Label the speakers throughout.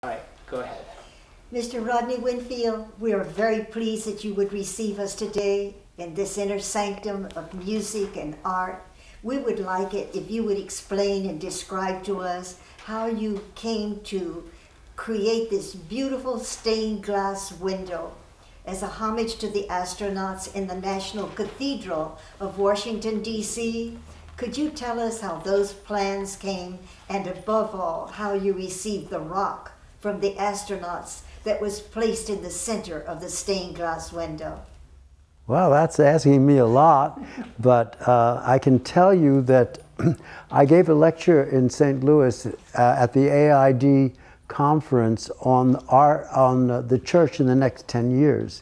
Speaker 1: All right, go ahead.
Speaker 2: Mr. Rodney Winfield, we are very pleased that you would receive us today in this inner sanctum of music and art. We would like it if you would explain and describe to us how you came to create this beautiful stained glass window as a homage to the astronauts in the National Cathedral of Washington, D.C. Could you tell us how those plans came, and above all, how you received the rock from the astronauts that was placed in the center of the stained glass window?
Speaker 3: Well, that's asking me a lot, but I can tell you that I gave a lecture in St. Louis at the AID conference on the church in the next 10 years.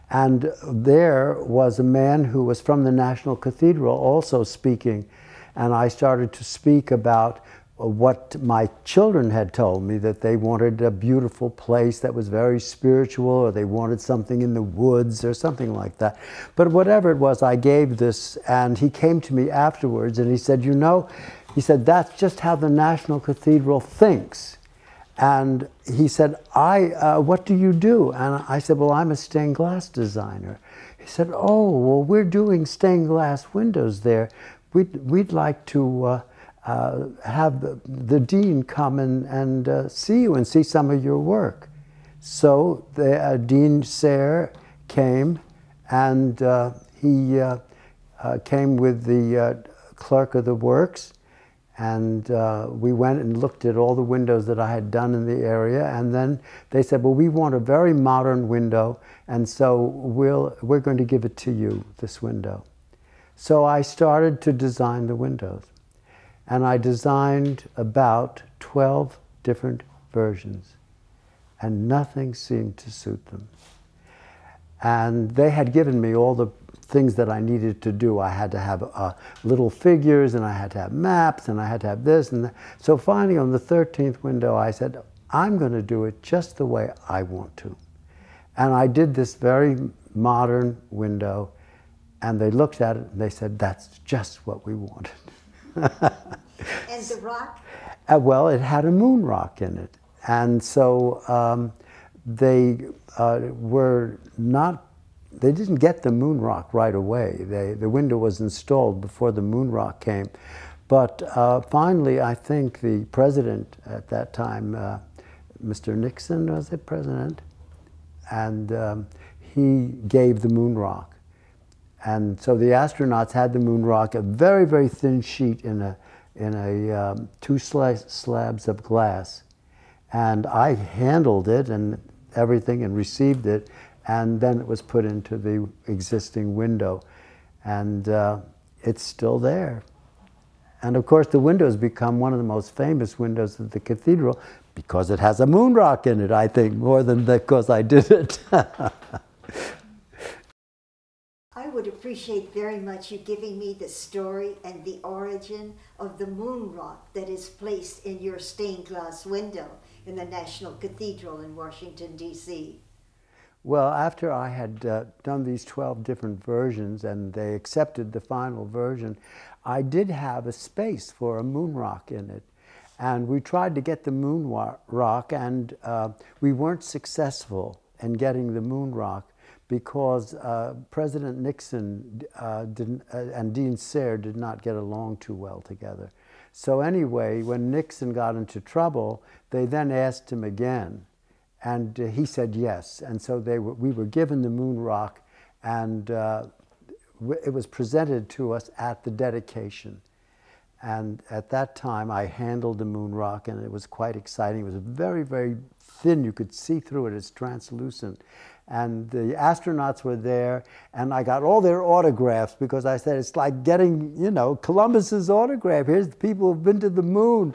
Speaker 3: And there was a man who was from the National Cathedral also speaking, and I started to speak about what my children had told me, that they wanted a beautiful place that was very spiritual, or they wanted something in the woods or something like that. But whatever it was, I gave this, and he came to me afterwards and he said, you know, he said, that's just how the National Cathedral thinks. And he said, what do you do? And I said, well, I'm a stained glass designer. He said, oh, well, we're doing stained glass windows there. We'd like to have the dean come and see you and see some of your work. So the Dean Sayre came, and he came with the clerk of the works, and we went and looked at all the windows that I had done in the area, and then they said, well, we want a very modern window, and so we're going to give it to you, this window. So I started to design the windows. And I designed about 12 different versions, and nothing seemed to suit them. And they had given me all the things that I needed to do. I had to have little figures, and I had to have maps, and I had to have this and that. So finally, on the 13th window, I said, I'm going to do it just the way I want to. And I did this very modern window, and they looked at it, and they said, that's just what we wanted.
Speaker 2: And the rock?
Speaker 3: Well, it had a moon rock in it. And so they didn't get the moon rock right away. The window was installed before the moon rock came. But finally, I think the president at that time, Mr. Nixon, was it president? And he gave the moon rock. And so the astronauts had the moon rock, a very, very thin sheet in a two slabs of glass. And I handled it and everything and received it, and then it was put into the existing window. And it's still there. And of course, the window has become one of the most famous windows of the cathedral because it has a moon rock in it, I think, more than because I did it.
Speaker 2: I would appreciate very much you giving me the story and the origin of the moon rock that is placed in your stained glass window in the National Cathedral in Washington, D.C.
Speaker 3: Well, after I had done these 12 different versions and they accepted the final version, I did have a space for a moon rock in it. And we tried to get the moon rock, and we weren't successful in getting the moon rock, because President Nixon and Dean Sayre did not get along too well together. So anyway, when Nixon got into trouble, they then asked him again, and he said yes. And so we were given the moon rock, and it was presented to us at the dedication. And at that time, I handled the moon rock, and it was quite exciting. It was very, very thin. You could see through it. It's translucent. And the astronauts were there, and I got all their autographs, because I said, it's like getting, you know, Columbus's autograph. Here's the people who've been to the moon.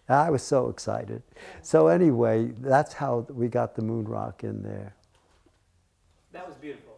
Speaker 3: I was so excited. So anyway, that's how we got the moon rock in there.
Speaker 1: That was beautiful.